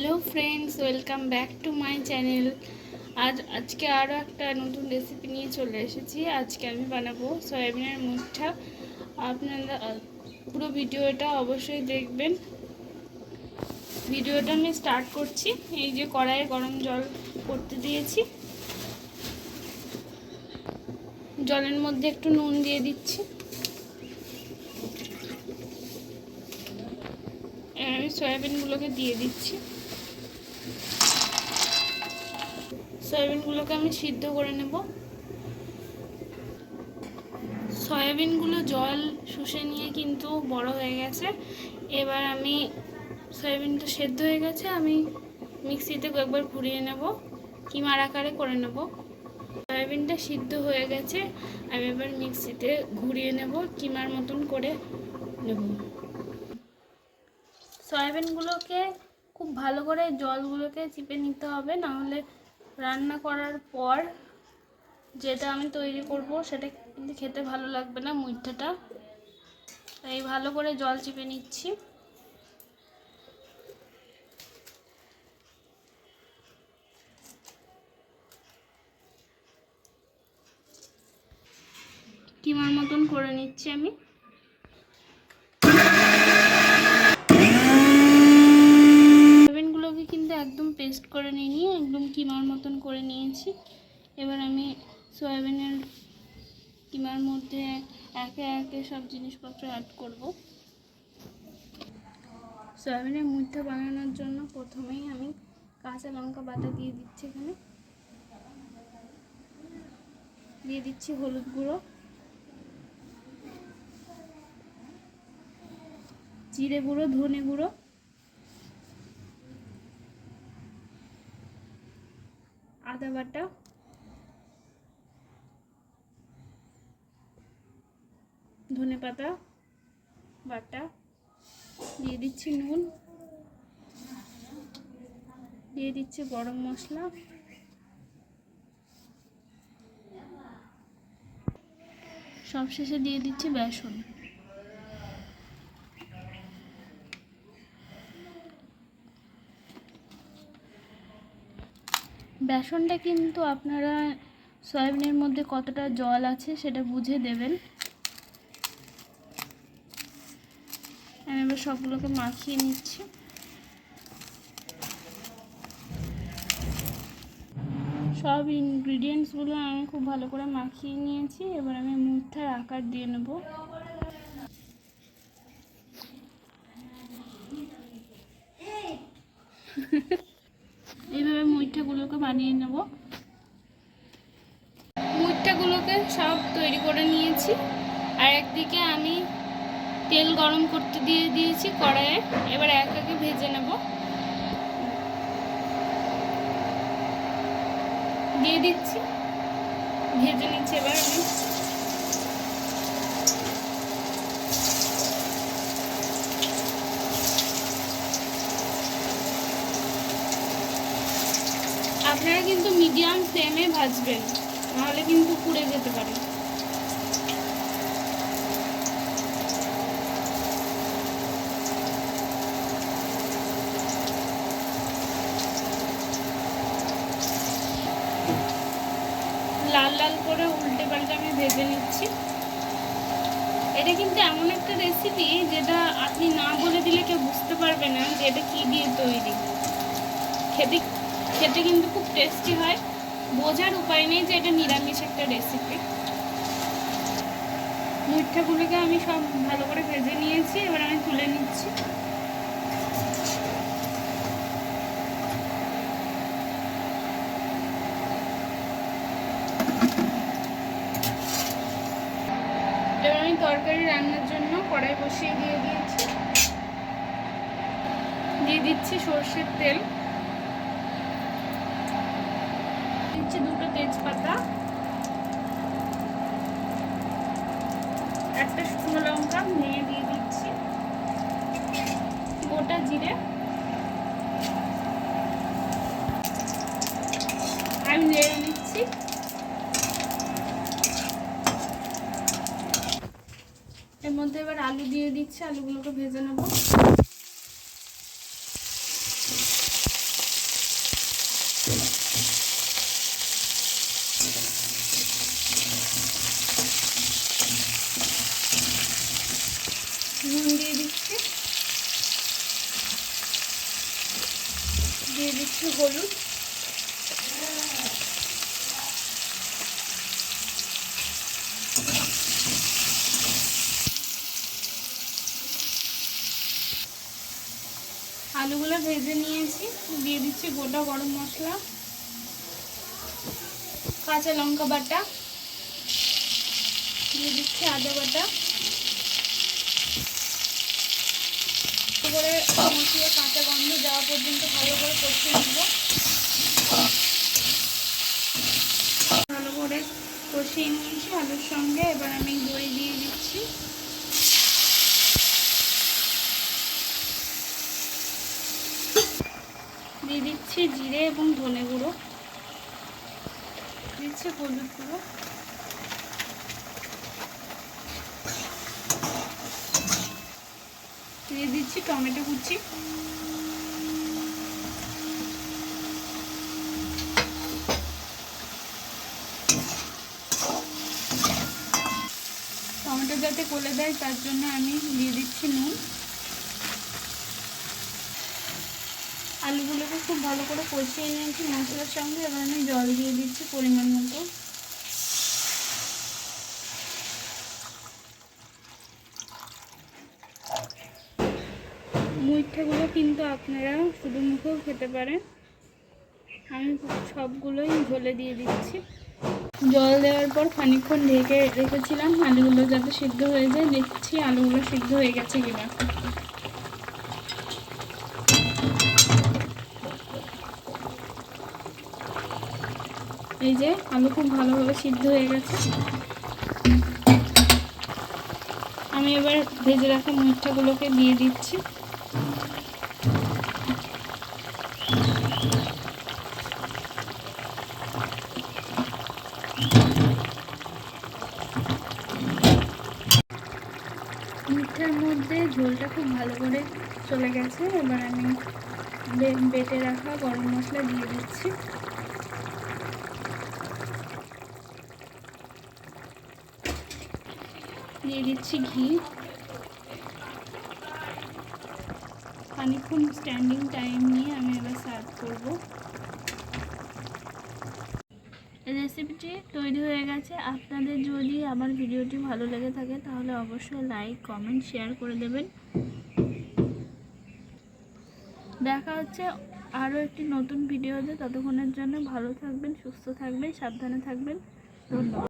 Hello friends, welcome back to my channel. আজকে আরও একটা নতুন রেসিপি নিয়ে চলে এসেছি। আজকে আমি বানাবো সয়াবিনের মুঠা। আপনারা পুরো ভিডিওটা অবশ্যই দেখবেন। ভিডিওটা আমি স্টার্ট করছি। এই যে কড়াইয়ে গরম জল করতে দিয়েছি, জলের মধ্যে একটু নুন দিয়ে দিচ্ছি। আমি সয়াবিনগুলোকে দিয়ে দিচ্ছি। সয়াবিনগুলোকে আমি সিদ্ধ করে নেব। সয়াবিনগুলো জল শুষে নিয়ে কিন্তু বড় হয়ে গেছে। এবার আমি সয়াবিনটা সেদ্ধ হয়ে গেছে, আমি মিক্সিতে একবার ঘুরিয়ে নেব, কিমার আকারে করে নেব। সয়াবিনটা সিদ্ধ হয়ে গেছে, আমি এবার মিক্সিতে ঘুরিয়ে নেব, কিমার মতন করে নেব। সয়াবিনগুলোকে খুব ভালো করে জলগুলোকে চিপে নিতে হবে, নাহলে রান্না করার পর যেটা আমি তৈরি করব সেটা কিন্তু খেতে ভালো লাগবে না, মুঠাটা। তাই ভালো করে জল চিপে নিচ্ছি। কিমার মতন করে নিচ্ছি আমি। সয়াবিনগুলোকে কিন্তু একদম পেস্ট করে নিয়ে একদম কিমার মতন করে নিয়েছি। এবার আমি সয়াবিনের কিমার মধ্যে একে একে সব জিনিসপত্র অ্যাড করব। সয়াবিনের মুঠা বানানোর জন্য প্রথমেই আমি কাঁচা লঙ্কা বাটা দিয়ে দিচ্ছি। এখানে দিয়ে দিচ্ছি হলুদ গুঁড়ো, জিরে গুঁড়ো, ধনে গুঁড়ো, আদা বাটা, ধনে পাতা বাটা, দিয়ে দিচ্ছি নুন, দিয়ে দিচ্ছি গরম মশলা, সবশেষে দিয়ে দিচ্ছি বেসন। বেসনটা কিন্তু আপনারা সয়াবিনের মধ্যে কতটা জল আছে সেটা বুঝে দেবেন। আমি এবার সবগুলোকে মাখিয়ে নিচ্ছি। সব ইনগ্রিডিয়েন্টসগুলো আমি খুব ভালো করে মাখিয়ে নিয়েছি। এবার আমি মুঠার আকার দিয়ে নেব। এইভাবে মুঠাগুলোকে বানিয়ে নেব। মুঠাগুলোকে সব তৈরি করে নিয়েছি। আর একদিকে আমি তেল গরম করতে দিয়েছি কড়াইয়ে। এবার এক একে ভেজে নেব। দিয়ে দিচ্ছি, ভেজে নিচ্ছি। এবার আমি আপনারা কিন্তু মিডিয়াম ফ্লেমে ভাজবেন, নাহলে কিন্তু পুড়ে যেতে পারে। লাল লাল করে উল্টে পাল্টে আমি ভেজে নিচ্ছি। এটা কিন্তু এমন একটা রেসিপি যেটা আপনি না বলে দিলে কেউ বুঝতে পারবে না যে এটা কী দিয়ে তৈরি। খেতে খেতে কিন্তু খুব টেস্টি হয়, বোঝার উপায় নেই যে এটা নিরামিষ একটা রেসিপি। মুঠাগুলোকে আমি সব ভালো করে ভেজে নিয়েছি, এবার আমি তুলে নিচ্ছি। এবার আমি তরকারি রান্নার জন্য কড়াই বসিয়ে দিয়ে দিচ্ছি সর্ষের তেল, দিচ্ছি দুটো তেজপাতা, একটা শুকনো লঙ্কা ভেঙে দিয়ে দিচ্ছি, গোটা জিরে, আমি নেড়ে নিচ্ছি। এর মধ্যে এবার আলু দিয়ে দিচ্ছি, আলুগুলোকে ভেজে নেব। দিয়ে দিচ্ছি হলুদ, আলুগুলো ভেজে নিয়েছি, দিয়ে দিচ্ছি গোটা গরম মশলা, কাঁচা লঙ্কা বাটা, দিয়ে দিচ্ছি আদা বাটা, করে মশলা কাঁচা গন্ধ যাওয়া পর্যন্ত ভালো করে কষিয়ে নেব। ভালো করে কষিয়ে নিয়েছি আলুর সঙ্গে। এবার আমি দই দিয়ে দিচ্ছি, দিয়ে দিচ্ছি জিরে এবং ধনে গুঁড়ো, দিচ্ছি হলুদ গুঁড়ো, দিয়ে দিচ্ছি টমেটো কুচি, টমেটো যাতে গলে দেয় তার জন্য আমি দিয়ে দিচ্ছি নুন। আলুগুলোকে খুব ভালো করে কষিয়ে নিয়েছি মশলার সঙ্গে। এবার আমি জল দিয়ে দিচ্ছি পরিমাণ মতো। মুইঠাগুলো কিন্তু আপনারা শুধু মুখেও খেতে পারেন। আমি সবগুলোই ঝোলে দিয়ে দিচ্ছি। জল দেওয়ার পর খানিকক্ষণ ঢেকে রেখেছিলাম আলুগুলো যাতে সিদ্ধ হয়ে যায়। দেখছি আলুগুলো সিদ্ধ হয়ে গেছে কিনা। এই যে আলু খুব ভালোভাবে সিদ্ধ হয়ে গেছে। আমি এবার ভেজে রাখা মুইঠাগুলোকে দিয়ে দিচ্ছি। মুইঠার মধ্যে ঝোলটা খুব ভালো করে চলে গেছে। এবার আমি বেটে রাখা গরম মশলা দিয়ে দিচ্ছি। দিয়ে দিচ্ছি ঘি। খানিকক্ষণ স্ট্যান্ডিং টাইম নিয়ে আমি এবার সার্ভ করব। রেসিপিটি তৈরি হয়ে গেছে। আপনাদের যদি আমার ভিডিওটি ভালো লেগে থাকে তাহলে অবশ্যই লাইক, কমেন্ট, শেয়ার করে দেবেন। দেখা হচ্ছে আরও একটি নতুন ভিডিওতে। ততক্ষণের জন্য ভালো থাকবেন, সুস্থ থাকবেন, সাবধানে থাকবেন। ধন্যবাদ।